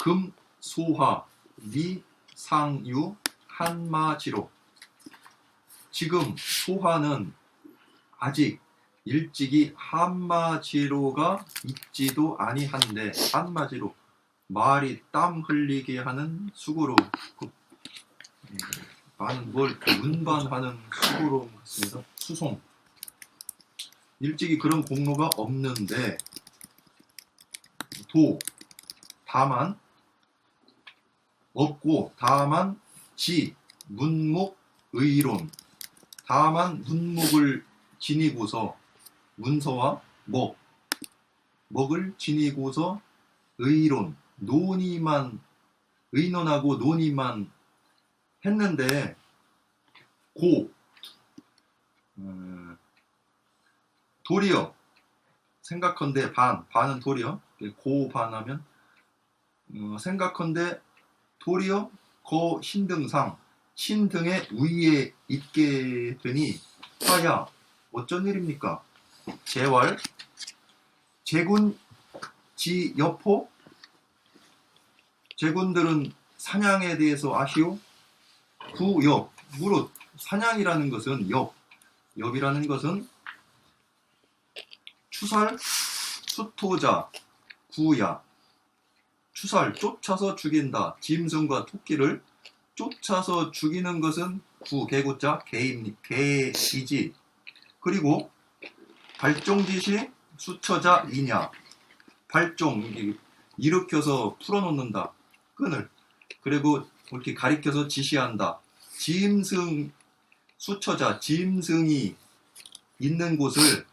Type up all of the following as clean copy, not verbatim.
금, 소화, 미, 상유, 한마지로. 지금 소화는 아직 일찍이 한마지로가 있지도 아니한데, 한마지로 말이 땀 흘리게 하는 수고로, 많은 뭘 운반하는 수고로 같습니다. 수송. 일찍이 그런 공로가 없는데, 다만 없고, 다만 문목, 의론. 다만 문목을 지니고서, 문서와 먹을 지니고서 의논하고 논의만 했는데, 도리어 생각컨대 반은 도리어, 반하면 생각컨대 도리어 거 신등의 위에 있게 되니 하야 어쩐 일입니까? 제왈 제군 지여포. 제군들은 사냥에 대해서 아시오? 구엽 무릇. 사냥이라는 것은 엽이라는 것은 추살, 수토자, 구야. 추살, 쫓아서 죽인다. 짐승과 토끼를 쫓아서 죽이는 것은 개구자, 개이지. 그리고 발종짓이 수처자, 이냐. 발종, 일으켜서 풀어놓는다. 끈을. 그리고 이렇게 가리켜서 지시한다. 수처자, 짐승이 있는 곳을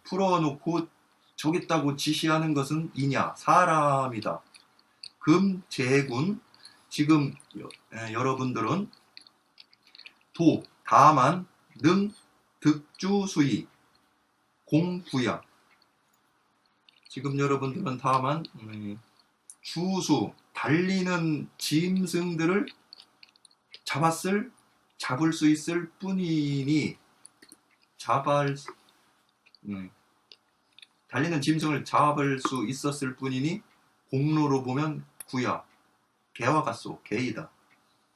풀어놓고 저기 있다고 지시하는 것은 이냐, 사람이다. 금, 제군. 지금 여러분들은 다만, 능, 득주수이, 공부야. 지금 여러분들은 다만 주수, 달리는 짐승들을 잡을 수 있을 뿐이니, 달리는 짐승을 잡을 수 있었을 뿐이니, 공로로 보면 구야, 개와 같소, 개이다,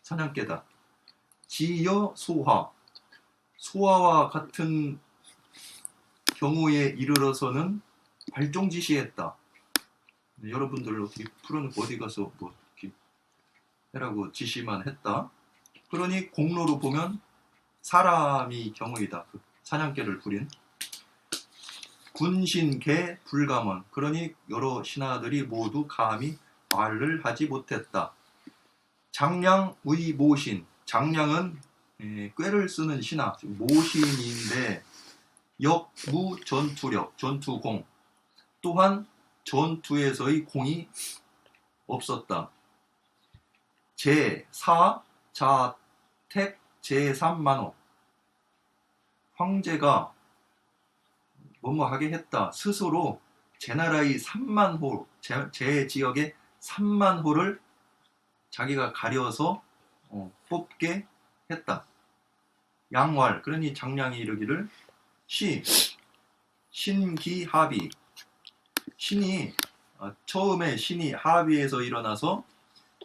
사냥개다. 지여 소화, 소화와 같은 경우에 이르러서는 발종지시했다. 여러분들 어떻게 풀어놓고 어디 가서 뭐 이렇게 해라고 지시만 했다. 그러니 공로로 보면 사람이 경우이다. 그 사냥개를 부린. 군신, 개, 불감원. 그러니 여러 신하들이 모두 감히 말을 하지 못했다. 장량, 의, 모신. 장량은 꾀를 쓰는 신하, 모신인데, 역무, 전투력, 전투공. 또한 전투에서의 공이 없었다. 제4, 자택, 제3만호. 황제가 뭐뭐 하게 했다. 스스로 제 나라의 3만 호, 제 지역의 3만 호를 자기가 가려서 뽑게 했다. 양왈. 그러니 장량이 이르기를 신기합의. 처음에 신이 합의에서 일어나서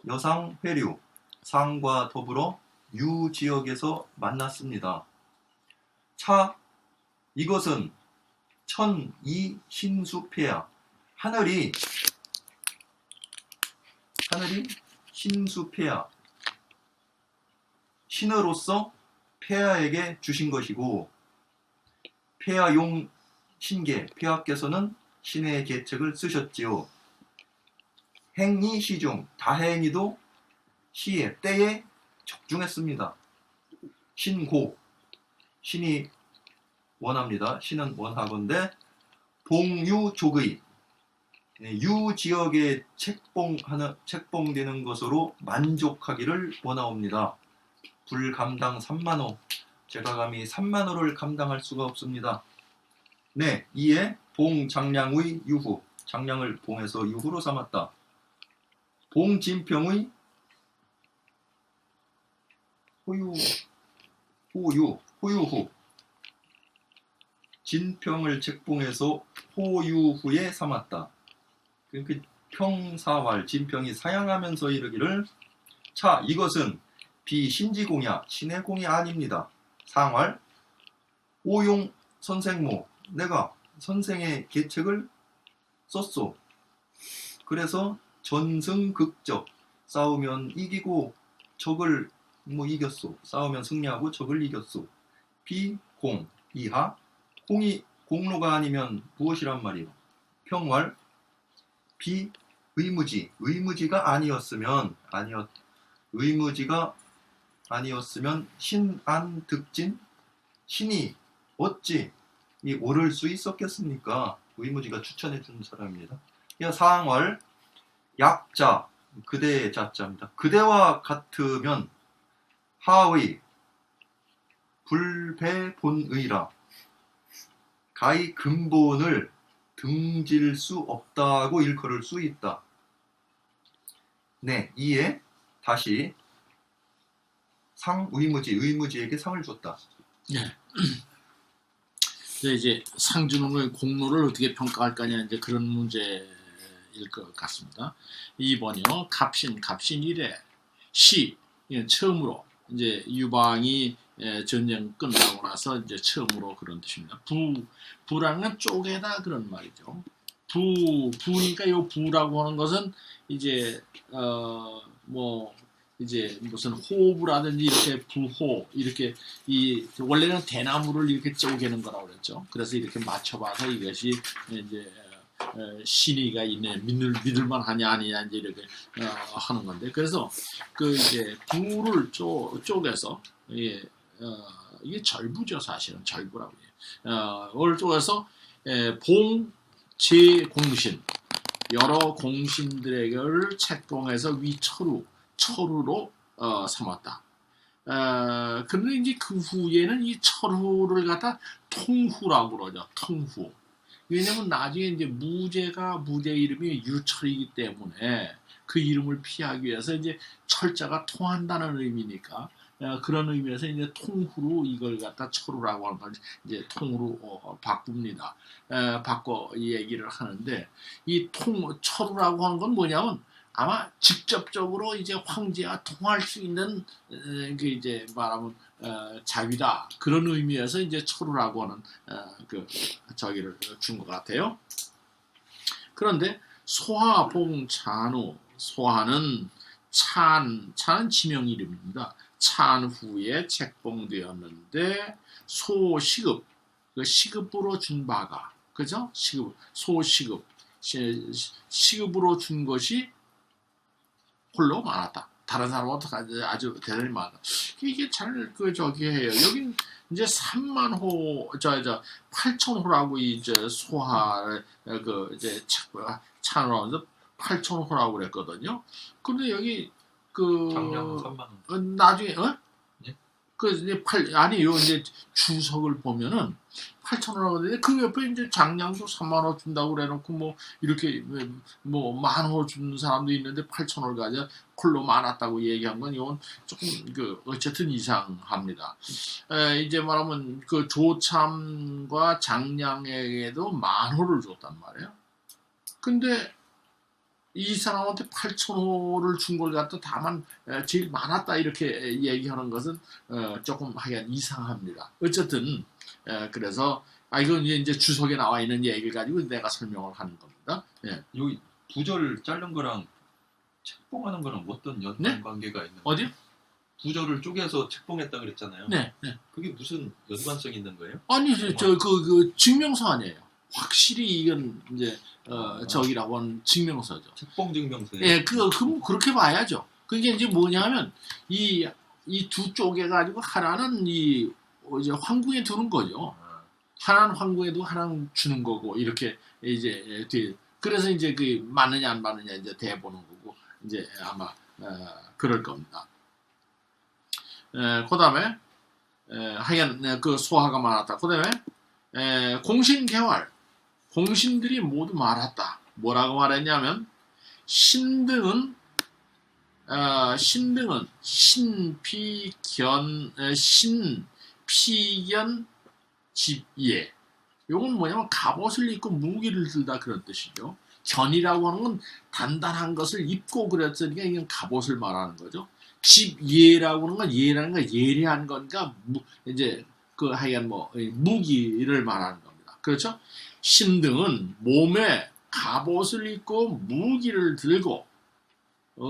여상회류, 상과 더불어 유 지역에서 만났습니다. 이것은 천이 신수폐야. 하늘이 신수폐야. 신으로서 폐하에게 주신 것이고, 폐하용 신계, 폐하께서는 신의 계책을 쓰셨지요. 행이 시중, 다행히도 시에, 때에 적중했습니다. 신고, 신이 원합니다. 신은 원하건대 봉유족의, 유 지역에 책봉되는 것으로 만족하기를 원하옵니다. 불감당 3만호. 제가 감히 3만호를 감당할 수가 없습니다. 네, 이에 봉장량의 유후. 장량을 봉해서 유후로 삼았다. 봉진평의 호유후. 진평을 책봉해서 호유후에 삼았다. 그러니까 평사활 진평이 사양하면서 이르기를 차 이것은 비신지공야 신의 공이 아닙니다. 상활 오용 선생모 내가 선생의 계책을 썼소. 그래서 전승극적 싸우면 이기고 적을 이겼소. 싸우면 승리하고 적을 이겼소. 비공 이하 공이 공로가 아니면 무엇이란 말이요. 평활 비의무지 의무지가 아니었으면 의무지가 아니었으면 신안득진 신이 어찌 이 오를 수 있었겠습니까? 의무지가 추천해 준 사람입니다. 상활 약자 그대의 자자입니다. 그대와 같으면 하의 불배본의라 가히 근본을 등질 수 없다고 일컬을 수 있다. 네, 이에 다시 의무지에게 상을 줬다. 네. 이제 상 주는 걸 공로를 어떻게 평가할 거냐 이제 그런 문제일 것 같습니다. 2번이요. 갑신 이래 시 처음으로 이제 유방이 전쟁 끝나고 나서 이제 처음으로 그런 뜻입니다. 부라는 건 쪼개다 그런 말이죠. 부니까 요 부라고 하는 것은 이제 이제 무슨 호부라든지 이렇게 부호 이렇게 원래는 대나무를 이렇게 쪼개는 거라고 그랬죠. 그래서 이렇게 맞춰봐서 이것이 이제 신의가 있네 믿을만 하냐 아니냐 이제 이렇게 하는 건데 그래서 그 이제 부를 쪼개서 이게 절부죠 사실은 절부라고 해요. 을 쪼개서 봉제공신 여러 공신들에게를 책봉해서 철우로 삼았다. 그런데 이제 그 후에는 이 철후를 갖다 통후라고 그러죠. 통후. 왜냐면 나중에 이제 무제 이름이 유철이기 때문에 그 이름을 피하기 위해서 이제 철자가 통한다는 의미니까 그런 의미에서 이제 통후로 이걸 갖다 철후라고 하는 걸 이제 통으로 바꿉니다. 바꿔 얘기를 하는데 이 철후라고 하는 건 뭐냐면 아마 직접적으로 이제 황제와 통할 수 있는 그 이제 말하면 자위다 그런 의미에서 이제 철우라고 하는 그 저기를 준 것 같아요. 그런데 소하봉찬후 소하는 찬은 지명 이름입니다. 찬 후에 책봉되었는데 소시급 그 시급으로 준 바가 그죠? 소시급 시급으로 준 것이 홀로 많았다. 다른 사람보다 아주 대단히 많아. 이게 잘 저기 해요. 여긴 이제 3만호 8천호라고 이제 소화를 이제 찬호로 하면서 8천호라고 그랬거든요. 근데 여기 작년 3만원. 나중에 네? 아니요 이제 주석을 보면은 8,000원이라고 하는데 그 옆에 이제 장량도 3만원 준다고 그래놓고 이렇게 10,000원 주는 사람도 있는데 8,000원을 가져 콜로 많았다고 얘기한 건 이건 조금 어쨌든 이상합니다. 이제 말하면 그 조참과 장량에게도 10,000원을 줬단 말이에요. 근데 이 사람한테 8,000호를 준 걸 갖다 다만 제일 많았다 이렇게 얘기하는 것은 조금 하여간 이상합니다. 어쨌든 그래서 이건 이제 주석에 나와 있는 얘기를 가지고 내가 설명을 하는 겁니다. 예. 여기 부절 자른 거랑 책봉하는 거랑 어떤 연관관계가 있는 거예요? 어디요? 부절을 쪼개서 책봉했다 그랬잖아요. 네. 그게 무슨 연관성이 있는 거예요? 아니 그 증명서 아니에요. 확실히 이건 이제 저기라고 하는 증명서죠. 책봉 증명서예요. 예, 그렇게 봐야죠. 그게 이제 뭐냐면 이 두 쪼개 가지고 하나는 이제 황궁에 두는 거죠. 하나는 황궁에 두고 하나는 주는 거고 이렇게 이제 그래서 이제 그 맞느냐 안 맞느냐 이제 대보는 거고 이제 아마 그럴 겁니다. 그다음에 하여간 그 소화가 많았다. 그다음에 공신개활 공신들이 모두 말았다. 뭐라고 말했냐면 신등은 신피견 집예. 요건 뭐냐면 갑옷을 입고 무기를 들다 그런 뜻이죠. 견이라고 하는 건 단단한 것을 입고 그랬으니까 이건 갑옷을 말하는 거죠. 집예라고 하는 건 예라는 건 예리한 건가 이제 그 하여간 뭐 무기를 말하는 겁니다. 그렇죠? 신등은 몸에 갑옷을 입고 무기를 들고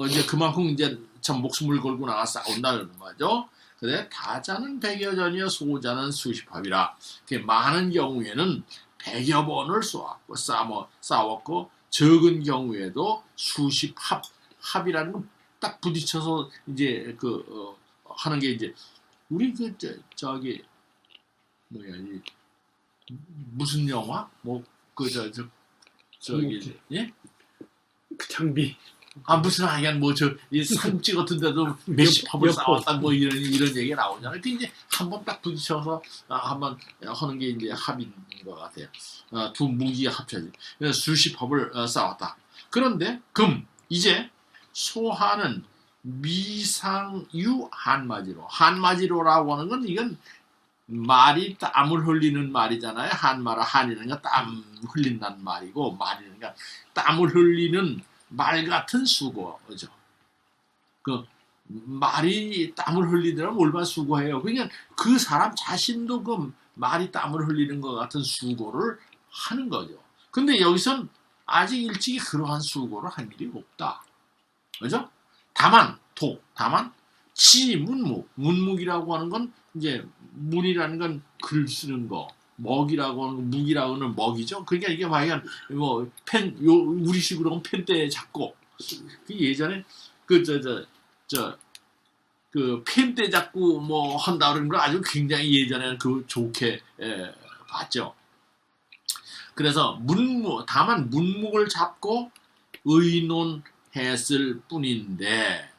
이제 그만큼 이제 참 목숨을 걸고 나가 싸운다는 거죠. 그래 다자는 100여 전이여 소자는 수십 합이라. 많은 경우에는 100여 번을 싸웠고 적은 경우에도 수십 합이라는 건 딱 부딪혀서 이제 하는 게 이제 우리 저기 뭐야 무슨 영화 저기 예? 그 장비. 무슨 하여간 이 삼찌 같은 데도 몇십 합을 싸웠다 뭐 이런 얘기가 나오잖아요. 그 이제 한번 딱 부딪혀서 한번 하는 게 이제 합인 것 같아요. 두 무기가 합쳐지. 그래서 수십 합을 싸웠다. 그런데 이제 소하는 미상유 한마디로. 한마디로라고 하는 건 이건 말이 땀을 흘리는 말이잖아요. 한이라는 건 땀 흘린다는 말이고 말이라는 건 땀을 흘리는 말 같은 수고죠. 그 말이 땀을 흘리더라면 얼마나 수고해요. 그러니까 그 사람 자신도 그 말이 땀을 흘리는 것 같은 수고를 하는 거죠. 근데 여기선 아직 일찍이 그러한 수고를 한 일이 없다. 그죠? 다만 문묵이라고 하는 건 이제 문이라는 건 글 쓰는 거, 먹이라고 하는 거, 묵이라고 하는 먹이죠. 그러니까 이게 과연 우리식으로 하면 펜대 잡고 예전에 펜대 잡고 뭐 한다 그러는 걸 아주 굉장히 예전에는 좋게 봤죠. 그래서 다만 문묵을 잡고 의논했을 뿐인데,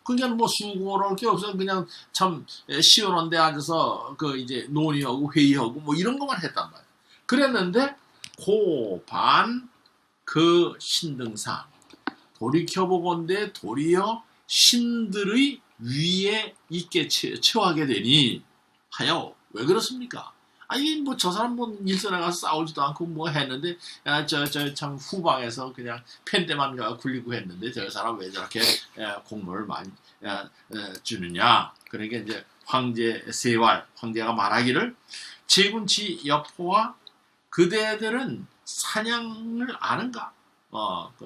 그냥 뭐 수고할 게 없어. 그냥 참 시원한 데 앉아서 이제 논의하고 회의하고 뭐 이런 것만 했단 말이에요. 그랬는데 고반 신등상 돌이켜보건대 도리어 신들의 위에 있게 처하게 되니 하여 왜 그렇습니까? 아니 뭐 저 사람 뭐 일선에 가서 싸우지도 않고 뭐 했는데 참 후방에서 그냥 펜대만 굴리고 했는데 저 사람 왜 저렇게 공로를 많이 주느냐. 그러니까 이제 황제가 말하기를 제군치 여포와 그대들은 사냥을 아는가?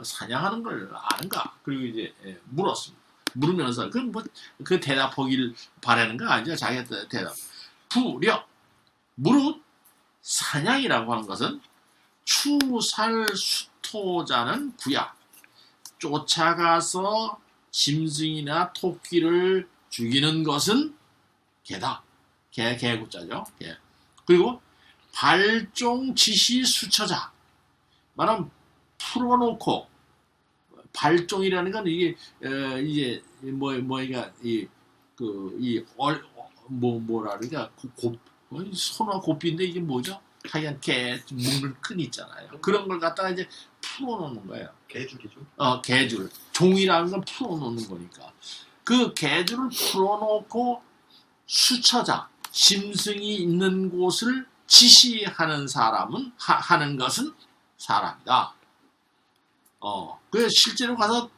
사냥하는 걸 아는가? 그리고 이제 물었습니다. 물으면서 그 대답하길 바라는 거 아니죠? 자기가 대답. 무릇 사냥이라고 하는 것은 추살 수토자는 구야. 쫓아가서 짐승이나 토끼를 죽이는 것은 개다. 개구자죠. 개. 그리고 발종 지시 수처자. 말하면 풀어놓고 발종이라는 건 이게 이제 뭐라 그러니까 소나 고삐인데 이게 뭐죠? 하얀 개 묶는 끈 있잖아요. 그런 걸 갖다가 이제 풀어놓는 거예요. 개줄이죠. 개줄. 종이라는 건 풀어놓는 거니까. 그 개줄을 풀어놓고 수처자, 짐승이 있는 곳을 지시하는 사람은 하는 것은 사람이다. 그 실제로 가서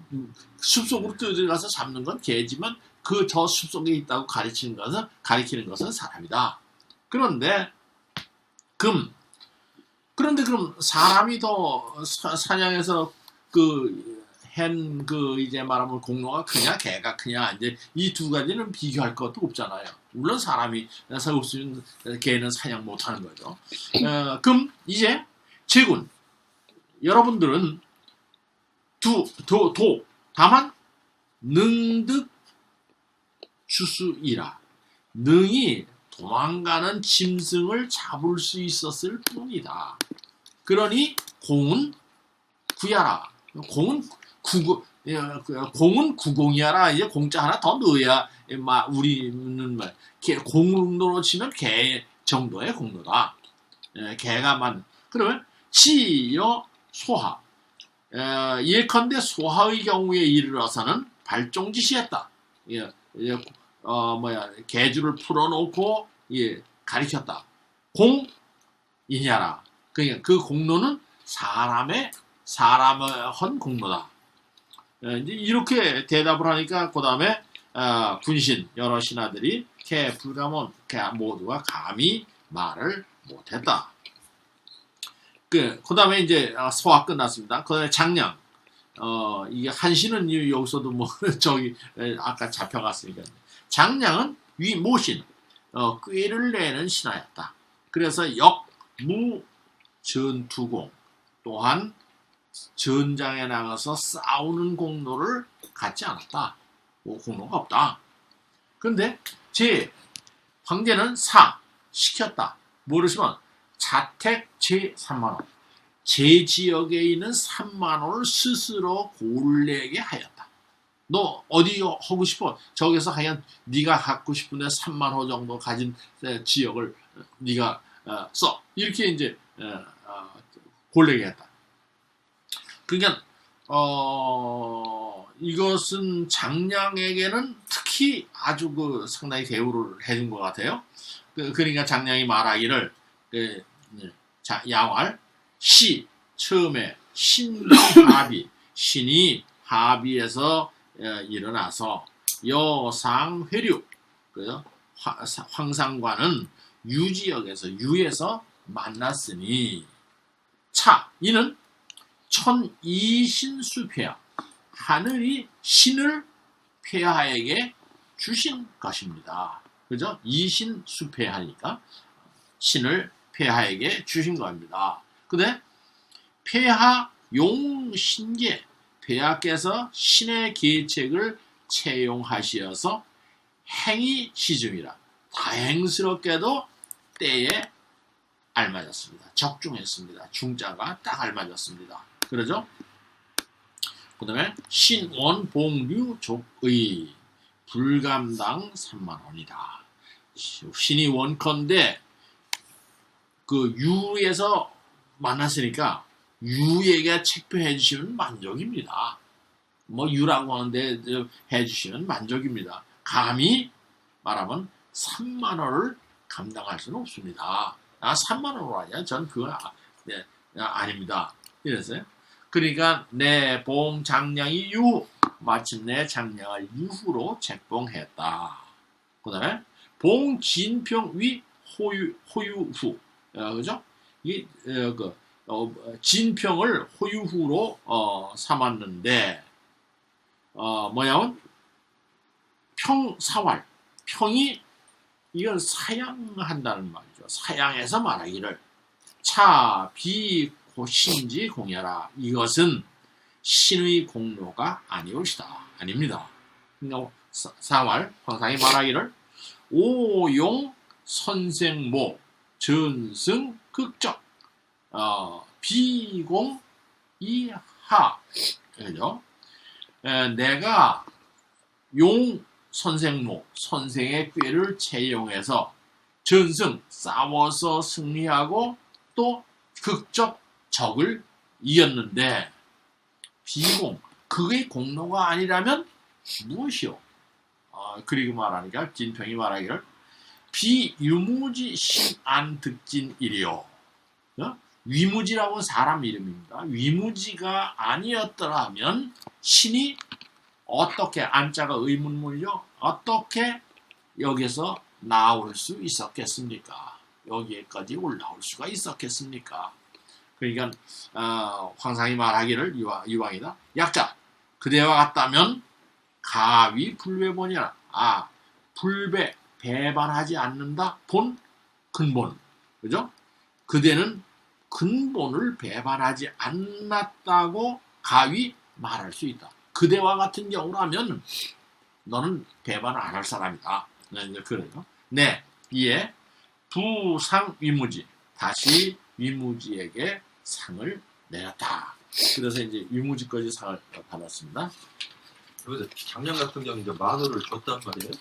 숲속으로 들어가서 잡는 건 개지만 저 숲속에 있다고 가리키는 것은 사람이다. 그런데 그럼 사람이 더 사냥해서 이제 말하면 공로가 크냐 개가 크냐 이제 이 두 가지는 비교할 것도 없잖아요. 물론 사람이 없으면 개는 사냥 못하는 거죠. 그럼 이제 제군 여러분들은 다만 능득 추수이라 능이 도망가는 짐승을 잡을 수 있었을 뿐이다. 그러니 공은 구야라. 공은 구공이야라. 이제 공짜 하나 더 넣어야 우리는 공으로 치면 개 정도의 공로다. 개가 그러면 치여 소하. 예컨대 소하의 경우에 이르러서는 발종지시했다. 개줄을 풀어놓고 가리켰다. 공이냐라. 그러니까 그 공로는 사람의 사람의 헌 공로다. 이제 이렇게 대답을 하니까 그 다음에 군신 여러 신하들이 불가문 모두가 감히 말을 못했다. 그 다음에 이제 소화 끝났습니다. 그 다음에 장량. 이게 한신은 여기서도 뭐 저기 아까 잡혀갔으니까. 장량은 모신 꾀를 내는 신하였다. 그래서 역무 전투공 또한 전장에 나가서 싸우는 공로를 갖지 않았다. 뭐 공로가 없다. 그런데 황제는 시켰다. 뭐를 자택 제 3만원. 제 지역에 있는 3만원을 스스로 골내게 하였다. 너 어디 하고 싶어? 저기서 하여간 네가 갖고 싶은데 3만호 정도 가진 지역을 네가 써. 이렇게 이제 골내게 했다. 그러니까 이것은 장량에게는 특히 아주 상당히 대우를 해준 것 같아요. 그러니까 장량이 말하기를 양왈 처음에 신합의 신이 합의에서 일어나서 여상회류 황상과는 유지역에서 만났으니 이는 천이신수폐하 하늘이 신을 폐하에게 주신 것입니다. 그죠? 이신수폐하니까 신을 폐하에게 주신 겁니다. 근데 폐하 용신계 폐하께서 신의 계책을 채용하시어서 행위 시중이라 다행스럽게도 때에 알맞았습니다. 적중했습니다. 중자가 딱 알맞았습니다. 그러죠? 그 다음에 신원봉류족의 불감당 3만원이다. 신이 원컨대 유에서 만났으니까 유에게 책표해 주시면 만족입니다. 뭐 유라고 하는데 해주시면 만족입니다. 감히 말하면 3만원을 감당할 수는 없습니다. 3만원으로 하냐? 전 그건 아닙니다. 이랬어요. 그러니까 내 봉장량이 마침내 장량을 유후로 책봉했다. 그 다음에 봉진평 위 호유후 그죠? 진평을 호유후로 삼았는데 뭐냐면 평사활 평이 이건 사양한다는 말이죠. 사양해서 말하기를 비고신지 공야라 이것은 신의 공로가 아닙니다. 그러니까 사활 황상이 말하기를 오용 선생모 전승 극적 비공 이하 그죠? 내가 용 선생모 선생의 꾀를 채용해서 전승 싸워서 승리하고 또 극적 적을 이겼는데 비공 그게 공로가 아니라면 무엇이요? 그리고 말하니까 진평이 말하기를 비유무지 신안득진이리요. 위무지라고 사람 이름입니다. 위무지가 아니었더라면 신이 어떻게 안자가 의문문이죠. 어떻게 여기서 나올 수 있었겠습니까? 여기에까지 올라올 수가 있었겠습니까? 그러니까 황상이 말하기를 이왕이다. 약자 그대와 같다면 가위 불배본이라 불배 배반하지 않는다. 본 근본 그죠? 그대는 근본을 배반하지 않았다고 가위 말할 수 있다. 그대와 같은 경우라면 너는 배반을 안 할 사람이다. 그래요. 네, 이에 부상 위무지 다시 위무지에게 상을 내렸다. 그래서 이제 위무지까지 상을 받았습니다. 여기서 장량 같은 경우 이제 만호를 줬단 말이에요.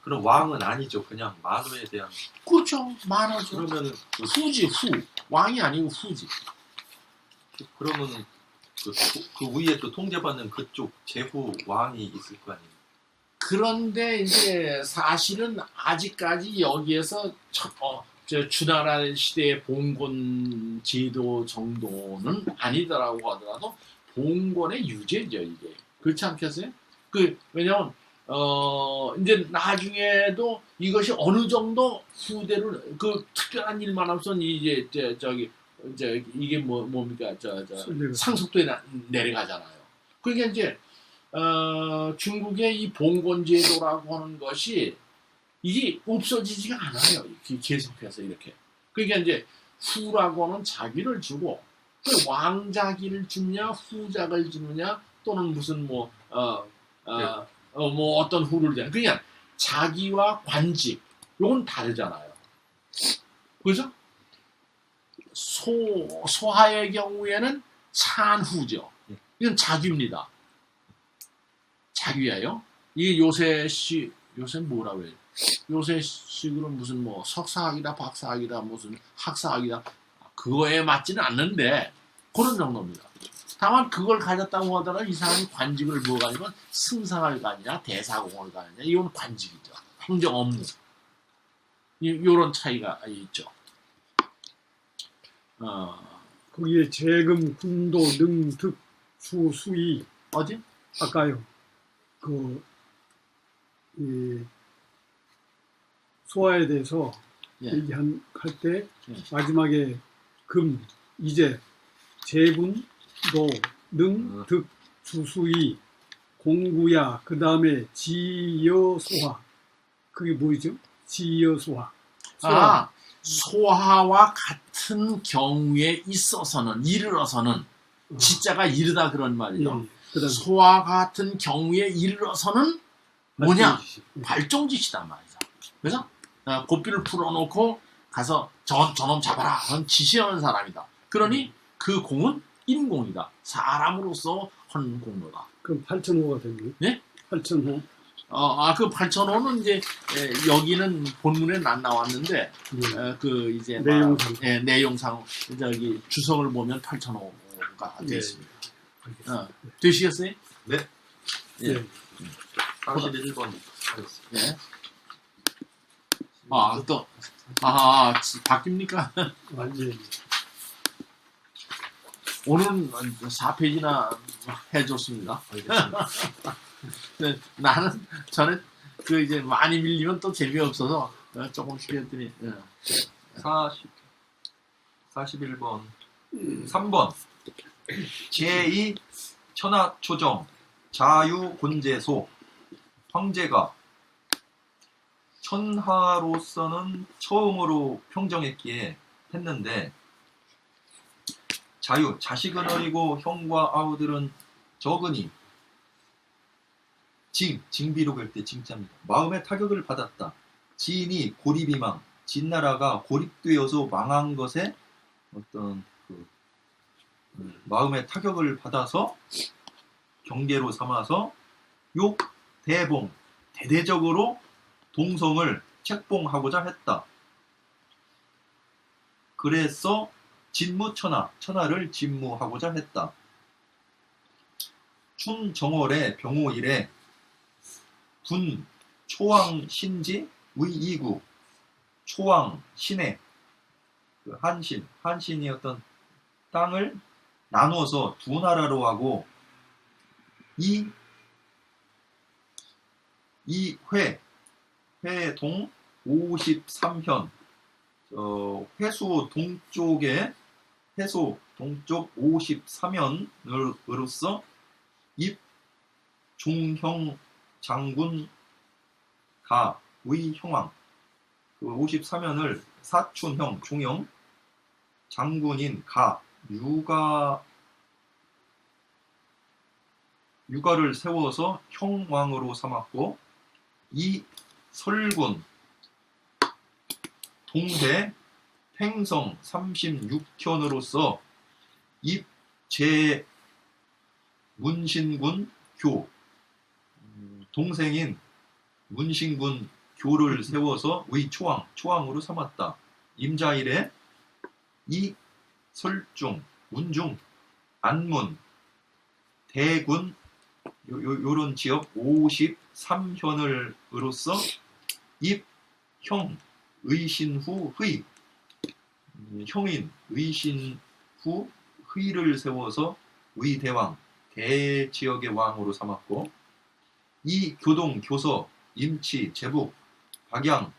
그럼 왕은 아니죠. 그냥 만호에 대한. 그렇죠. 만호죠. 그러면은 후지 후 왕이 아니고 후지. 그러면은 그 위에 또 통제받는 그쪽 제후 왕이 있을 거 아니에요. 그런데 이제 사실은 아직까지 여기에서 저 주나라 시대의 봉건 제도 정도는 아니더라고 하더라도 봉건의 유죄죠 이게. 그렇지 않겠어요? 왜냐면 이제 나중에도 이것이 어느 정도 후대를 특별한 일만 없으면 이제 이게 뭡니까 상속도에 내려가잖아요. 그러니까 이제 중국의 이 봉건제도라고 하는 것이 이게 없어지지가 않아요. 계속해서 이렇게. 그러니까 이제 후라고는 자기를 주고 왕자기를 주냐 후작을 주느냐 또는 무슨 뭐 어떤 후를 주냐. 그냥 자기와 관직 요건 다르잖아요. 그죠? 소하의 경우에는 찬후죠. 이건 자귀입니다. 자귀예요. 이게 요새 뭐라고 해요? 요새 식으로 무슨 뭐 석사학이다 박사학이다 무슨 학사학이다 그거에 맞지는 않는데 그런 정도입니다. 다만 그걸 가졌다고 하더라도 이 사람이 관직을 뭐 가지면 승상을 가느냐 대사공을 가느냐 이건 관직이죠. 행정 업무 요런 차이가 있죠. 거기에 재금, 군도, 능, 득, 수, 수의 어디? 아까요. 소화에 대해서 얘기할 때 마지막에 금, 이제, 재군, 도, 능, 득, 수, 수의, 공구야, 그 다음에 지여소화. 그게 뭐죠? 지여소화. 소하와 같은 경우에 있어서는 이르러서는 지자가 이르다 그런 말이죠. 소와 같은 경우에 이르러서는 뭐냐? 발종짓이다 말이죠. 그래서 고삐를 풀어놓고 가서 저놈 잡아라 하는 지시하는 사람이다. 그러니 그 공은 인공이다. 사람으로서 한 공로다. 그럼 8,500가 됐네요. 네? 8,500. 그 8,000호는 이제 여기는 본문에 안 나왔는데 이제 내용상 내용상 저기 주석을 보면 8,000호가 되어 있습니다. 되시겠어요? 네. 예. 41번 하겠습니다. 네. 또 바뀝니까? 완전히. 오늘은 4페이지나 해줬습니다. 알겠습니다. 네, 나는 전에 이제 많이 밀리면 또 재미없어서 조금씩 했더니 41번 3번 제2 천하초정 자유곤제소 황제가 천하로서는 처음으로 평정했기에 했는데 자식은 어리고 형과 아우들은 적으니 징비로 갈 때 징자입니다. 마음의 타격을 받았다. 지인이 고립이망, 진나라가 고립되어서 망한 것에 어떤 마음의 타격을 받아서 경계로 삼아서 대봉, 대대적으로 동성을 책봉하고자 했다. 그래서 천하를 진무하고자 했다. 춘정월의 병호 이래 분 초왕 신지 의이구 초왕 신의 한신이 어떤 땅을 나누어서 두 나라로 하고 회동 53현 회수 동쪽 53현으로서 종형 장군 가의 형왕 53년을 사촌형 종형 장군인 유가를 세워서 형왕으로 삼았고 이 설군 동대 팽성 36현으로서 입제 문신군 교 동생인 문신군 교를 세워서 초왕으로 삼았다. 임자일에 이 설중, 문중, 안문, 대군 요런 지역 53현을로서 입형 의신후 형인 의신 후 의를 세워서 의대왕 대지역의 왕으로 삼았고 이 교동, 교서, 임치, 제북, 박양,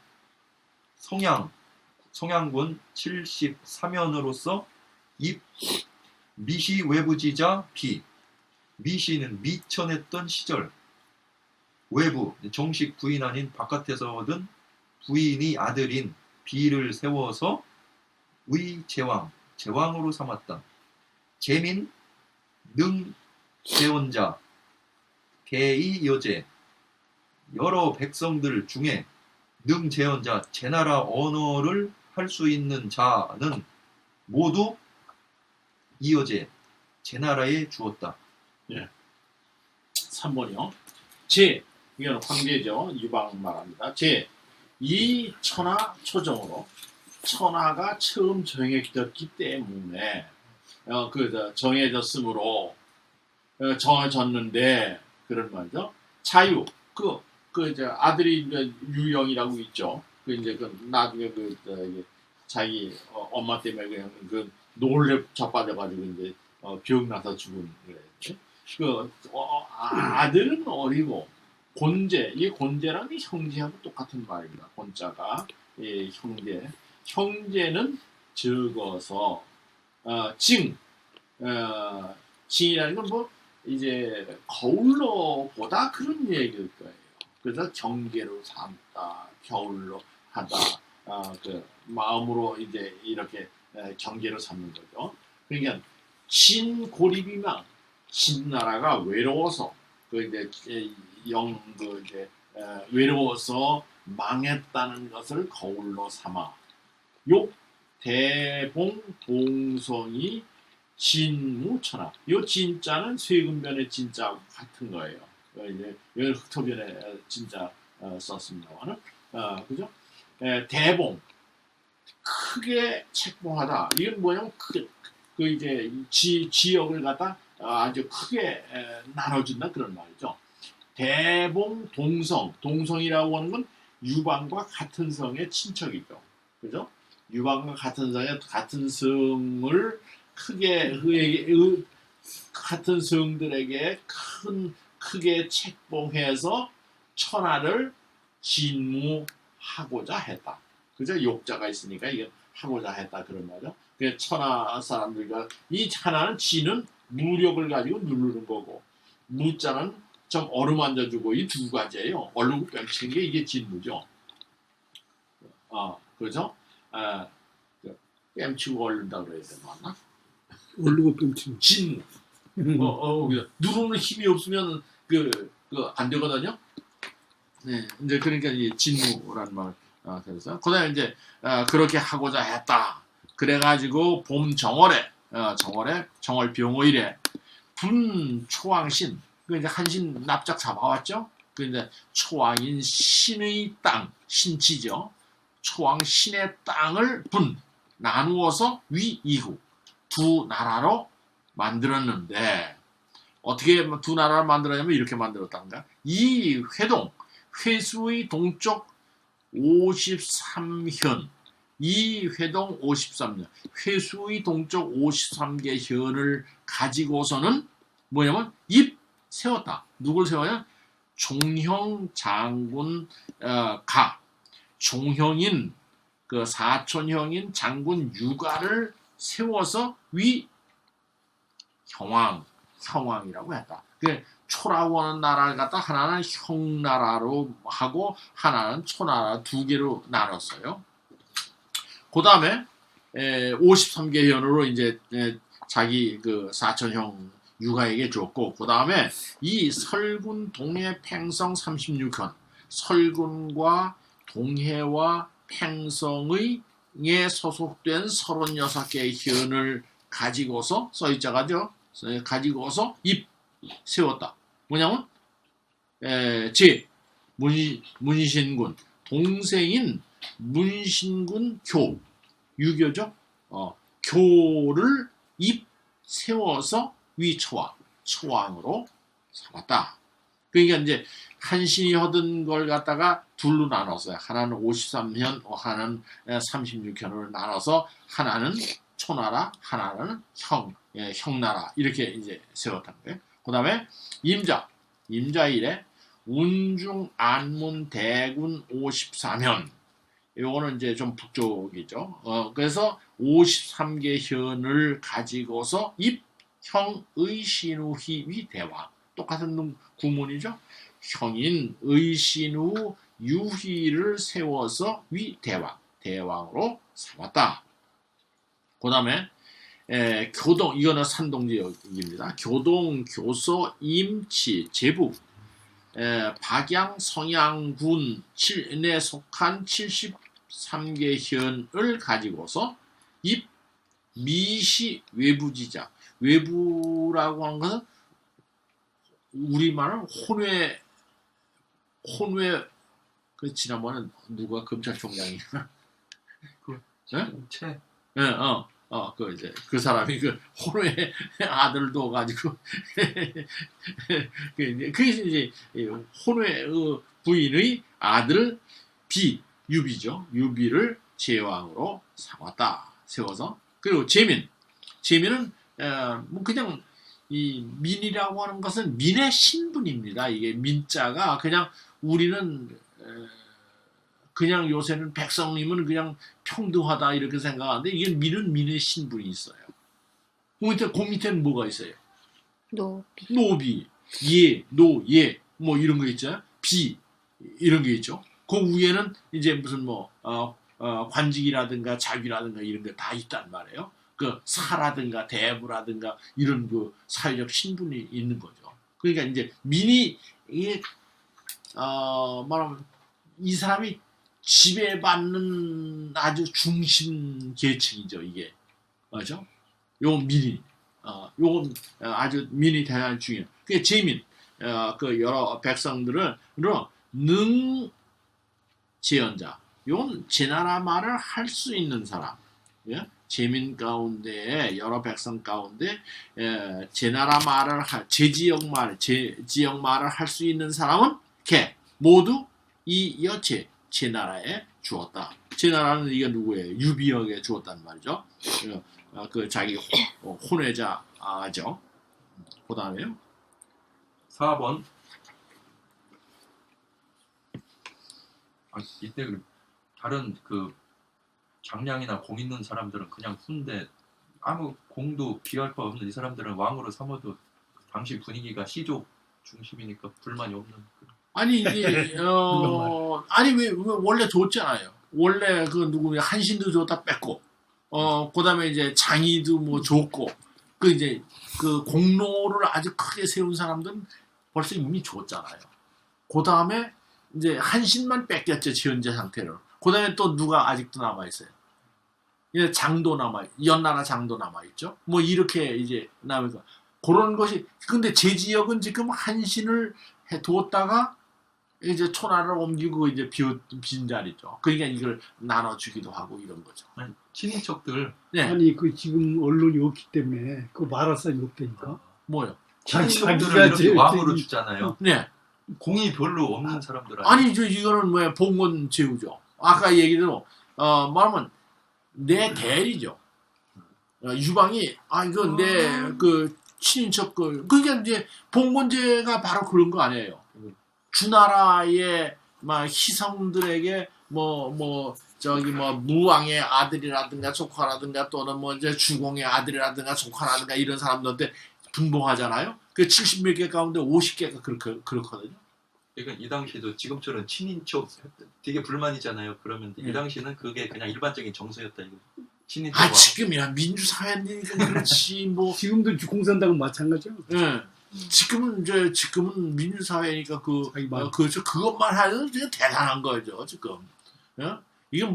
성양군 73연으로서 입 미시 외부지자 비 미시는 미천했던 시절 외부 정식 부인 아닌 바깥에서 얻은 부인이 아들인 비를 세워서 의제왕 제왕으로 삼았다. 제민 능 제원자 개의 여제 여러 백성들 중에 능 제원자 제나라 언어를 할 수 있는 자는 모두 이 여제 제나라에 주었다. 3번이요. 이건 황제죠. 유방 말합니다. 이 천하 초정으로 천하가 처음 정해졌기 때문에 정해졌으므로 정해졌는데 그런 말이죠. 자유 이제 아들이 이제 유영이라고 있죠. 나중에 자기 엄마 때문에 그냥 노을에 자빠져가지고 이제 병나서 죽은 거예요. 아들은 어리고 이 곤제라는 게 형제하고 똑같은 말입니다. 곤자가 형제는 적어서 징이라는 건 뭐 이제 거울로 보다 그런 얘기일 거예요. 그래서 경계로 삼다, 겨울로 하다, 마음으로 이제 이렇게 경계로 삼는 거죠. 그러니까 진고립이만 진나라가 외로워서 외로워서 망했다는 것을 거울로 삼아 대봉동성이 진무천하. 요 진자는 쇠근변의 진자하고 같은 거예요. 이제 여기 흑토변의 진자 썼습니다만은 그죠? 대봉 크게 책봉하다. 이건 뭐냐면 이제 지역을 갖다 아주 크게 나눠준다 그런 말이죠. 대봉 동성이라고 하는 건 유방과 같은 성의 친척이죠. 그죠? 유방과 같은 성의 같은 성을 크게 같은 성들에게 크게 책봉해서 천하를 진무하고자 했다. 그죠? 욕자가 있으니까 이게 하고자 했다 그런 말이죠. 그 천하 사람들과 이 하나는 진은 무력을 가지고 누르는 거고 무자는 좀 어루만져주고 이 두 가지예요. 얼룩을 뺨치는 게 이게 진무죠. 그죠? 뺨치고 얼른다 그래야 되나 맞나? 얼르고 끔찍. 진무. 누르는 힘이 없으면 안 되거든요. 네, 이제 그러니까 이 진무라는 말 그래서 그다음에 이제 그렇게 하고자 했다. 그래가지고 봄 정월에 정월 병오일에 분 초왕신 이제 한신 납작 잡아왔죠. 이제 초왕인 신의 땅 신치죠. 초왕 신의 땅을 나누어서 위이후 두 나라로 만들었는데 어떻게 두 나라를 만들었냐면 이렇게 만들었답니다. 이 회수의 동쪽 53현 이 회동 53년 회수의 동쪽 53개 현을 가지고서는 뭐냐면 입 세웠다. 누굴 세워냐? 종형 장군 종형인 사촌형인 장군 유가를 세워서 형왕이라고 했다. 초라고 하는 나라를 갖다 하나는 형나라로 하고 하나는 초나라 두 개로 나눴어요. 그 다음에 53개 현으로 이제 자기 사촌형 유가에게 줬고 그 다음에 이 설군 동해 팽성 36현 설군과 동해와 팽성의 소속된 36개의 현을 가지고서 써있자가죠. 가지고서 입 세웠다. 뭐냐면 문신군 동생인 문신군 유교죠. 교를 입 세워서 초왕으로 삼았다. 그러니까 이제 한신이 얻은 걸 갖다가 둘로 나눴어요. 하나는 53현, 하나는 36현으로 나눠서 하나는 초나라, 하나는 형나라 이렇게 이제 세웠던 거예요. 그 다음에 임자 이래 운중 안문 대군 53현. 요거는 이제 좀 북쪽이죠. 그래서 53개 현을 가지고서 입형의 신우희 위 대왕. 똑같은 구문이죠. 형인 의신우 유희를 세워서 위 대왕으로 삼았다. 그 다음에 교동, 이거는 산동 지역입니다. 교동, 교서, 임치, 제북, 박양, 성양군 내 속한 73개 현을 가지고서 입 미시 외부지자. 외부라고 하는 것은 우리말은 혼외 그 지난번에 누가 검찰총장이 채. 그 이제 그 사람이 그 혼외 아들도 가지고 그 이제 혼외 부인의 아들 유비죠. 유비를 제왕으로 세워서 그리고 제민은 뭐 그냥 이 민이라고 하는 것은 민의 신분입니다. 이게 민자가 그냥 우리는 그냥 요새는 백성님은 그냥 평등하다 이렇게 생각하는데 이게 민은 민의 신분이 있어요. 그 밑에는 뭐가 있어요? 노비, 예, 뭐 이런 거 있죠. 비 이런 게 있죠. 그 위에는 이제 무슨 뭐 관직이라든가 자귀라든가 이런 게 다 있단 말이에요. 그 사라든가 대부라든가 이런 그 사회적 신분이 있는 거죠. 그러니까 이제 민이 이게 말하면 이 사람이 지배받는 아주 중심 계층이죠. 이게 맞죠? 요 민이 요건 아주 민이 대단히 중요해요. 그게 제민 그 여러 백성들은 능제연자. 요건 제 나라 말을 할 수 있는 사람. 예? 제민 가운데 여러 백성 가운데 제 나라 말을 제 지역 말을 할 수 있는 사람은 개 모두 이 여체 제 나라에 주었다. 제 나라는 이게 누구예요? 유비에게 주었단 말이죠. 그 자기 혼외자죠. 그 다음에요. 4번. 이때 다른 그 장량이나 공 있는 사람들은 그냥 훈데 아무 공도 비할 바 없는 이 사람들은 왕으로 삼아도 당시 분위기가 시족 중심이니까 불만이 없는. 아니 이게 아니 왜 원래 줬잖아요. 원래 그 누구 한신도 줬다 뺐고 그다음에 이제 장이도 뭐 줬고 그 이제 그 공로를 아주 크게 세운 사람들은 벌써 이미 줬잖아요. 그다음에 이제 한신만 뺏겼죠. 현재 상태로. 그다음에 또 누가 아직도 남아 있어요. 장도 연나라 장도 남아 있죠. 뭐 이렇게 이제 남으니까 그런 것이 근데 제 지역은 지금 한신을 해 두었다가 이제 초나라를 옮기고 이제 빈 자리죠. 그러니까 이걸 나눠주기도 하고 이런 거죠. 친인척들. 네. 아니 그 지금 언론이 없기 때문에 그 말할 사람이 없다니까. 뭐요? 친인척들을 이렇게 왕으로 주잖아요. 네. 공이 별로 없는 사람들 아니 이거는 뭐야 봉건 제후죠. 아까 얘기대로 말하면 내 대리죠. 유방이 이거 내 그 친인척 그러니까 이제 봉건제가 바로 그런 거 아니에요. 주나라의 막 희성들에게 저기 무왕의 아들이라든가 조카라든가 또는 뭐 이제 주공의 아들이라든가 조카라든가 이런 사람들한테 분봉하잖아요. 그 70몇 개 가운데 50개가 그렇거든요. 그러니까 이 당시도 지금처럼 친인척 되게 불만이잖아요. 그러면 이 당시는 그게 그냥 일반적인 정서였다 이거. 친인척. 지금이야 민주사회니까 그렇지 뭐. 지금도 공산당은 마찬가지죠. 예. 지금은 민주사회니까 그것만 하면 진짜 대단한 거죠 지금. 예? 이게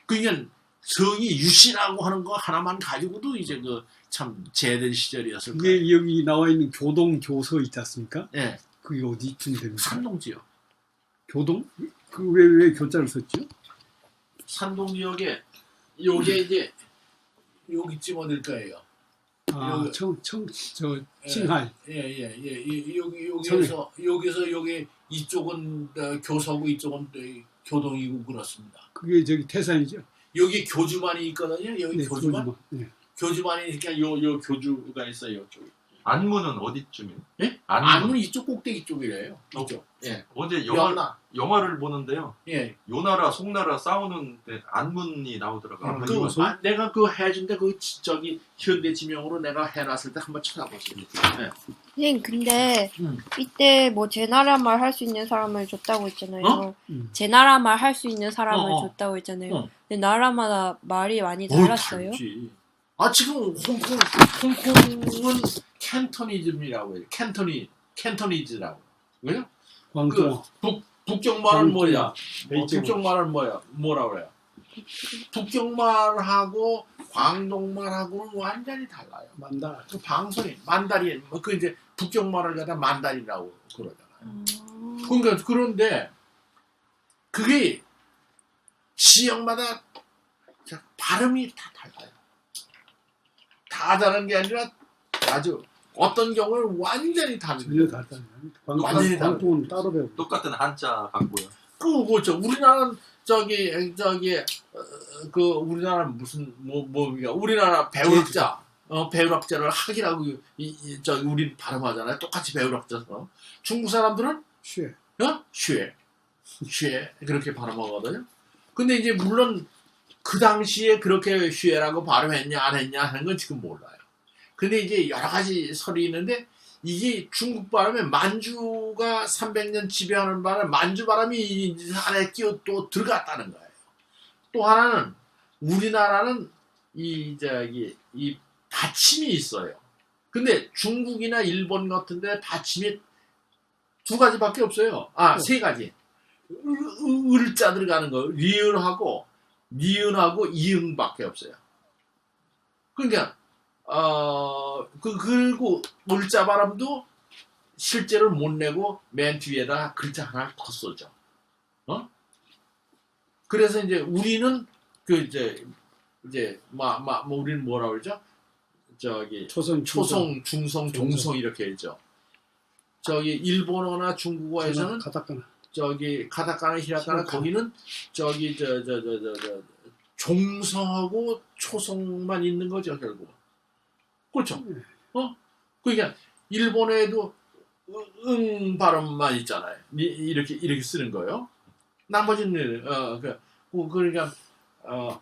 그러니까 성이 유씨라고 하는 거 하나만 가지고도 이제 참 제된 시절이었을 거예요. 이게 여기 나와 있는 교동 교서 있지 않습니까? 예. 그게 어디쯤 됩니까? 산동 지역. 교동? 그 왜 교자를 썼죠? 산동 지역에 요게 이제 여기쯤 어딜 거예요. 아, 칭할. 여기서 여기 이쪽은 교서고 이쪽은 교동이고 그렇습니다. 그게 저기 태산이죠. 여기 교주만이 있거든요. 여기 네, 교주만. 교주만. 네. 교주만이니까 요 교주가 있어요. 이쪽. 안문은 어디쯤이에요? 예? 안문. 안문 이쪽 꼭대기 쪽이래요. 이쪽. 예. 어제 연나. 영화를 보는데요. 예. 요나라 송나라 싸우는데 안문이 나오더라고요. 내가 그 해준데 그 저기 현대 지명으로 내가 해놨을 때 한번 찾아보세요. 예. 선생님, 근데 음. 이때 뭐 제 나라 말 할 수 있는 사람을 줬다고 했잖아요. 어? 제 나라 말 할 수 있는 사람을 어. 줬다고 했잖아요. 어. 근데 나라마다 말이 많이 달랐어요. 다르지. 아 지금 홍콩은 캔토니즘이라고 해요. 캔토니즈라고. 왜요? 광동. 북경말은 뭐야? 베이징. 북경말은 뭐라 그래요? 북경말하고 광동말하고는 완전히 달라요. 만다. 그 방송이 만다린 그 이제 북경말을 갖다 만다린이라고 그러잖아요. 그러니까 그런데 그게 지역마다 발음이 다 달라요. 다 다른 게 아니라 아주 어떤 경우는 완전히 다르죠. 전혀 다르다. 완전히 광동은 따로 배우고. 똑같은 한자 같고요. 그렇죠. 우리나라는 그 우리나라는 무슨 뭡니까? 우리나라 배울학자 배울학자를 학이라고 저기 우리 발음하잖아요. 똑같이 배울학자서. 중국 사람들은 쉐. 쉐 그렇게 발음하거든요. 근데 이제 물론 그 당시에 그렇게 쉐라고 발음했냐 안 했냐 하는 건 지금 몰라요. 근데 이제 여러 가지 설이 있는데 이게 중국 발음에 만주가 300년 지배하는 바람에 만주 바람이 이 안에 끼어 또 들어갔다는 거예요. 또 하나는 우리나라는 이 받침이 있어요. 근데 중국이나 일본 같은데 받침이 두 가지밖에 없어요. 세 가지. 을자 들어가는 거, 리을하고 니은하고 이응밖에 없어요. 그러니까 그리고 을자 발음도 실제로 못 내고 맨 뒤에다 글자 하나 더 써죠. 그래서 이제 우리는 우리는 뭐라 그러죠? 저기 초성, 중성, 종성 이렇게 했죠. 저기 일본어나 중국어에서는 가다카나. 저기 가다카나 히라카나 히라카나. 거기는 저기 종성하고 초성만 있는 거죠 결국. 그렇죠. 그러니까 일본에도 응 발음만 있잖아요. 이렇게 쓰는 거예요. 나머지는 그러니까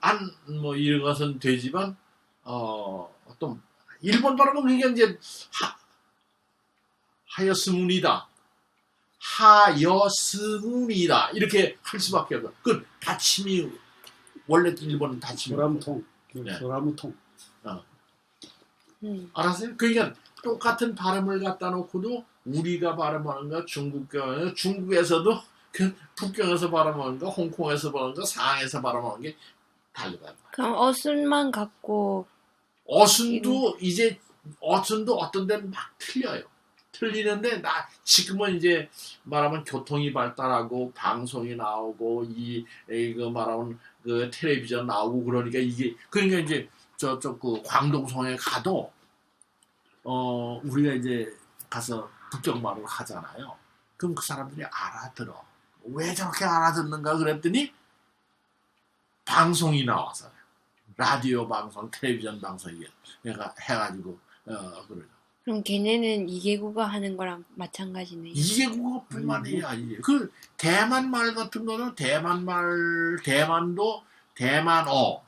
안 뭐 이런 것은 되지만 또 일본 발음은 그러니까 이제 하여스문이다. 하여스문이다. 이렇게 할 수밖에 없어. 그 받침이 원래 일본은 받침이 소라무통. 네. 소라무통. 알았어요? 그러니까 똑같은 발음을 갖다 놓고도 우리가 발음하는 거 중국에서도 북경에서 발음하는 거 홍콩에서 발음하는 거 상하이에서 발음하는 게 달라요. 그럼 어순만 갖고 어순도 어떤 데는 막 틀려요. 틀리는데 지금은 이제 말하면 교통이 발달하고 방송이 나오고 이거 말하면 그 텔레비전 나오고 그러니까 그러니까 이제 저쪽 그 광동성에 가도 우리가 이제 가서 북경말을 하잖아요. 그럼 그 사람들이 알아들어. 왜 저렇게 알아듣는가 그랬더니 방송이 나와서 라디오 방송, 텔레비전 방송 얘가 해가지고 그러죠. 그럼 걔네는 이개국어 하는 거랑 마찬가지네요. 이개국어뿐만이 아니에요. 그 대만 말 같은 거는 대만도 대만어,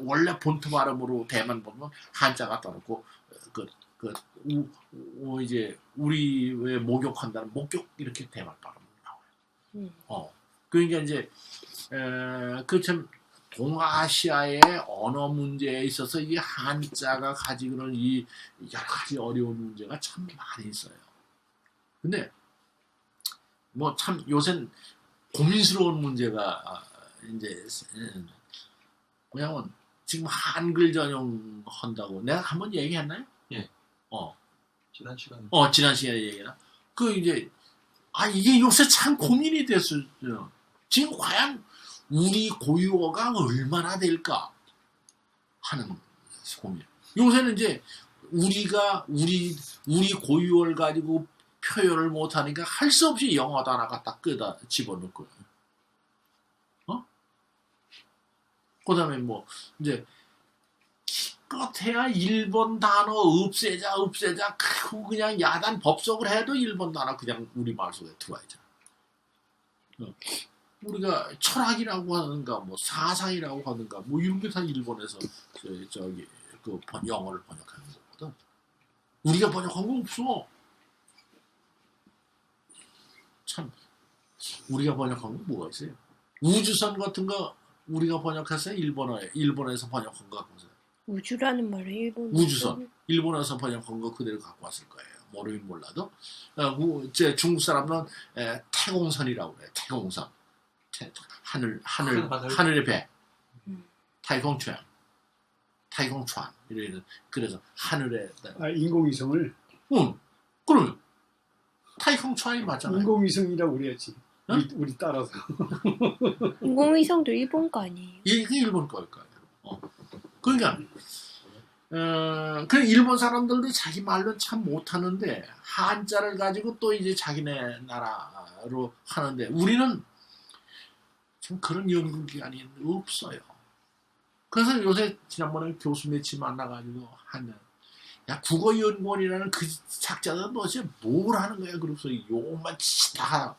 원래 본토 발음으로 대만 보면 한자 갖다 놓고 이제 우리 왜 목욕한다는 목욕 이렇게 대만 발음 나와요. 그러니까 이제 그 참 동아시아의 언어 문제에 있어서 이 한자가 가지고 있는 이 여러 가지 어려운 문제가 참 많이 있어요. 근데 뭐 참 요새는 고민스러운 문제가 이제 뭐냐면 지금 한글 전용 한다고 내가 한번 얘기했나요? 예. 지난 시간에. 지난 시간에 얘기나. 이게 요새 참 고민이 됐어요. 지금 과연 우리 고유어가 얼마나 될까 하는 고민. 요새는 이제 우리 고유어를 가지고 표현을 못하니까 할 수 없이 영어 단어 갖다 끄다 집어넣을 거예요. 그다음에 뭐 이제 기껏해야 일본 단어 없애자 그리고 그냥 야단 법석을 해도 일본 단어 그냥 우리 말 속에 들어와야죠. 우리가 철학이라고 하는가 뭐 사상이라고 하는가 뭐 이런 게 다 일본에서 저기 그 영어를 번역하는 거거든. 우리가 번역한 거 없어. 참 우리가 번역한 거 뭐가 있어요? 우주선 같은 거 우리가 번역했어요? 일본에서 번역한 거 갖고 왔어요. 우주라는 말은 일본 우주선 일본에서 번역한 거 그대로 갖고 왔을 거예요. 모르긴 몰라도 중국 사람은 태공선이라고 그래요. 태공선 하늘의 배 타이공추안 이런 그래서 하늘에 인공위성을 그러면 타이공추안이 맞잖아요. 인공위성이라고 그래야지. 어? 우리 따라서. 인공위성도 일본 거 아니에요? 이게 일본 거일 거예요. 그러니까 그 일본 사람들도 자기 말로 참 못하는데 한자를 가지고 또 이제 자기네 나라로 하는데 우리는 좀 그런 연구기관이 없어요. 그래서 요새 지난번에 교수 매치 만나가지고 야 국어연구원이라는 그 작자들 도대체 뭘 하는 거야? 그래서 욕만 치다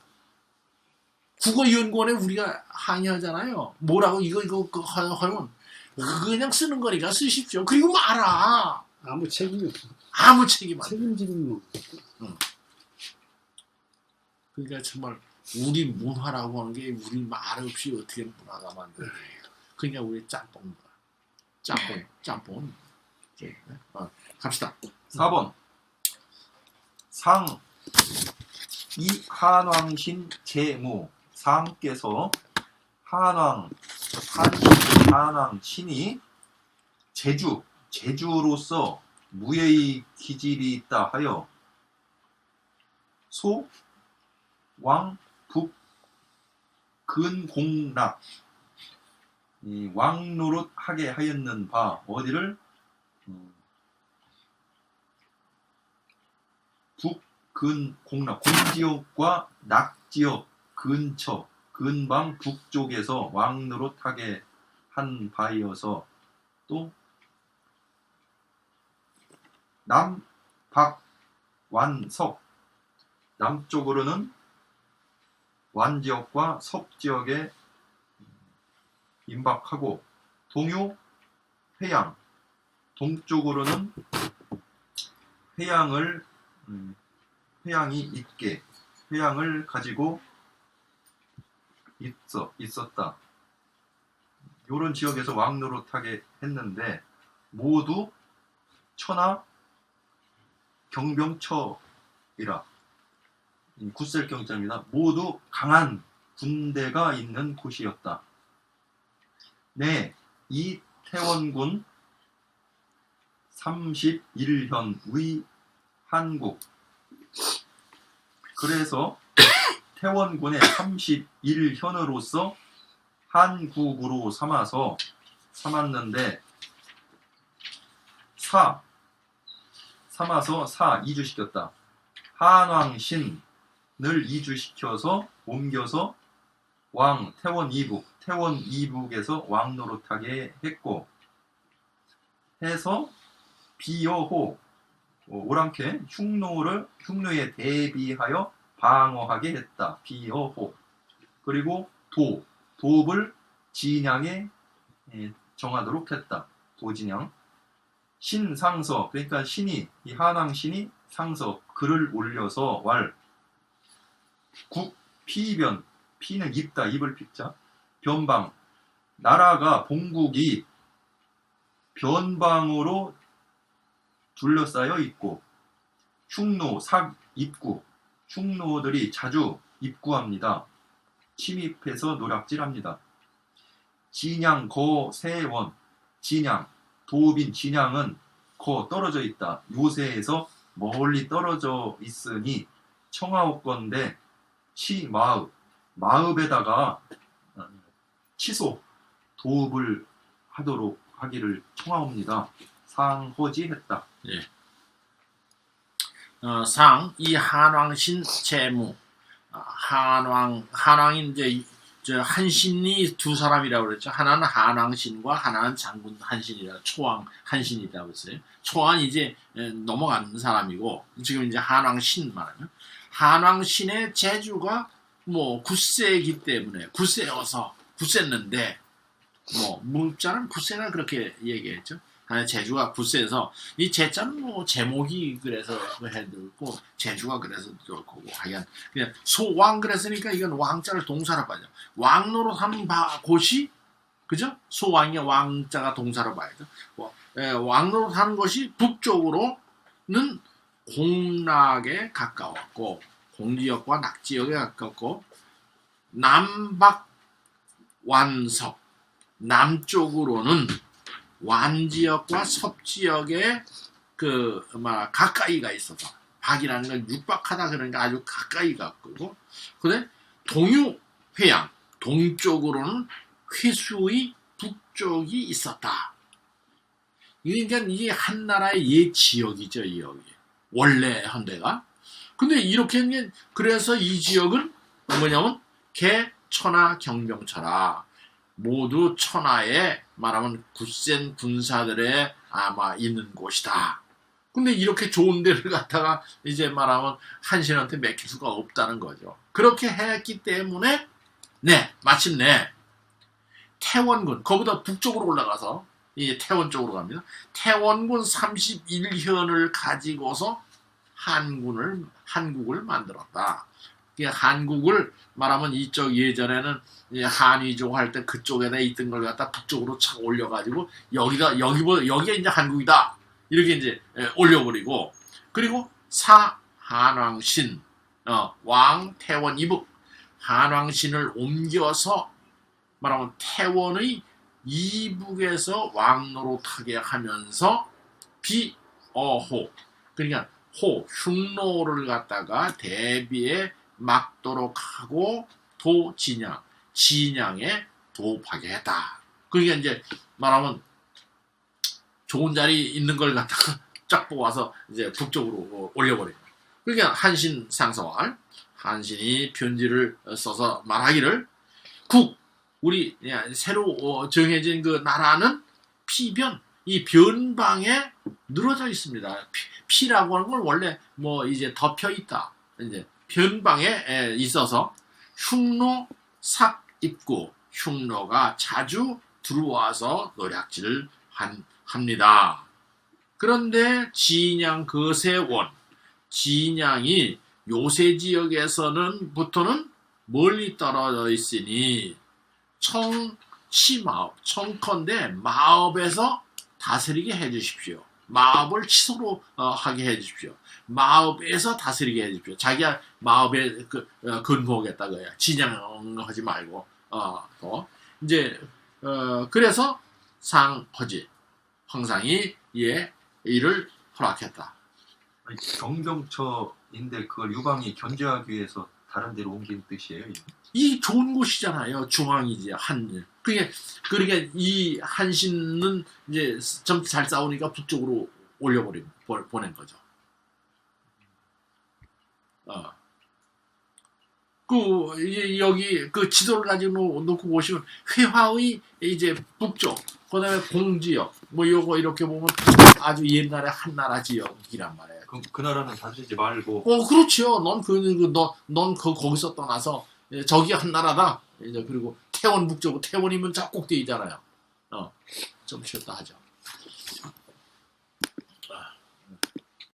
국어연구원에 우리가 항의하잖아요. 뭐라고 이거 하면 그냥 쓰는 거니까 쓰십시오. 그리고 말아. 아무 책임이 없어. 아무 책임 안 돼. 책임지는 뭐. 그러니까 정말 우리 문화라고 하는 게 우리 말 없이 어떻게 문화가 만들어요. 그러니까 우리 짬뽕. 갑시다. 4번 상 이한왕신 제무 상께서 한왕신이 제주로서 무예의 기질이 있다 하여 소, 왕, 북, 근공락 이 왕노릇 하게 하였는 바 어디를 북, 근, 공락 공지역과 낙지역 근처 근방 북쪽에서 왕노릇 하게 한 바이어서 또 남, 박, 완, 석 남쪽으로는 완지역과 석지역에 임박하고 동요, 회양 동쪽으로는 회양이 있게 회양을 가지고 있었다. 요런 지역에서 왕노릇하게 했는데 모두 처나 경병처이라 굳셀경자입니다. 모두 강한 군대가 있는 곳이었다. 네, 이태원군 31현의 한국 그래서 태원군의 31현으로서 한국으로 삼았는데 삼아서 이주시켰다. 한왕신을 이주시켜서 옮겨서 태원 이북에서 왕노릇하게 했고 해서 비여호 오랑캐 흉노에 대비하여 방어하게 했다. 비여호 그리고 도읍을 진양에 정하도록 했다. 도진양 신상서 그러니까 이 한왕신이 상서 글을 올려서 국피변 피는 입을 핍자 변방 나라가 본국이 변방으로 둘러싸여 있고 흉노 입구 흉노들이 자주 입구합니다. 침입해서 노략질합니다. 진양 거세원 진양 도읍인 진양은 떨어져 있다. 요새에서 멀리 떨어져 있으니 청하옵건대 마읍에다가 치소 도읍을 하기를 청하옵니다. 상허지했다. 예. 상 이 한왕신 재무 한왕인 이제 저 한신이 두 사람이라고 그랬죠. 하나는 한왕신과 하나는 장군 한신이라 초왕 한신이라고 했어요. 초왕이 이제 넘어가는 사람이고 지금 이제 한왕신 말하면 한왕신의 제주가 뭐 굳세이기 때문에 굳셌는데 뭐 문자는 굳세나 그렇게 얘기했죠. 제주가 굳세서 이 제자는 뭐 제목이 그래서 해들고 제주가 그래서 그렇고 하여간 그냥 소왕 그랬으니까 이건 왕자를 동사로 봐야죠. 왕노릇 하는 곳이 그죠? 소왕의 왕자가 동사로 봐야죠. 왕노릇 하는 것이 북쪽으로는 공락에 가까웠고 공지역과 낙지역에 가깝고 남박 완석 남쪽으로는 완지역과 섭지역에 가까이가 있어서 박이라는 건 육박하다 그러니까 아주 가까이 갔고 그다음에 동유회양 동쪽으로는 회수의 북쪽이 있었다. 그러니까 이게 한 나라의 옛 지역이죠. 이 여기 원래 한 데가. 근데 이렇게 그래서 이 지역은 뭐냐면 개, 천하, 경병천하 모두 천하에 말하면 굳센 군사들의 아마 있는 곳이다. 근데 이렇게 좋은 데를 갖다가 이제 말하면 한신한테 맡길 수가 없다는 거죠. 그렇게 했기 때문에 마침내 태원군 거기다 북쪽으로 올라가서 이제 태원 쪽으로 갑니다. 태원군 31현을 가지고서 한국을 만들었다. 한국을 말하면 이쪽 예전에는 한위족 할 때 그쪽에다 있던 걸 갖다 북쪽으로 착 올려가지고 여기에 이제 한국이다 이렇게 이제 올려버리고 그리고 한왕신 왕 태원 이북 한왕신을 옮겨서 말하면 태원의 이북에서 왕노릇하게 하면서 비어호 그러니까 흉노를 갖다가 대비에 막도록 하고 진양에 도읍하게 했다. 그러니까 이제 말하면 좋은 자리 있는 걸 갖다가 쫙 뽑아서 이제 북쪽으로 올려버려요. 그러니까 한신 상서왕 한신이 편지를 써서 말하기를 우리 새로 정해진 그 나라는 피변 이 변방에 늘어져 있습니다. 피라고 하는 건 원래 뭐 이제 덮여 있다. 이제 변방에 있어서 흉노 삭 입구 흉노가 자주 들어와서 노략질을 합니다. 그런데 진양 거세원 진양이 요새 지역에서는 멀리 떨어져 있으니 청컨대 마읍에서 다스리게 해주십시오. 마읍을 치소로 하게 해주십시오. 마읍에서 다스리게 해주십시오. 자기가 마읍에 근무하겠다 거야. 진양하지 말고 이제 그래서 상허지 황상이 이를 허락했다. 아니, 경병처인데 그걸 유방이 견제하기 위해서 다른 데로 옮긴 뜻이에요? 이 좋은 곳이잖아요. 중앙이지 그러니까 이 한신은 이제 좀 잘 싸우니까 북쪽으로 보낸 거죠. 여기 그 지도를 가지고 놓고 보시면 회화의 이제 북쪽, 그다음에 공지역, 뭐 요거 이렇게 보면 아주 옛날에 한나라 지역이란 말이에요. 그럼 그 나라는 다스리지 말고. 그렇죠. 넌 거기서 떠나서 저기 한나라다. 이제 그리고 태원 북쪽, 태원이면 저 꼭대기잖아요. 좀 쉬었다 하죠.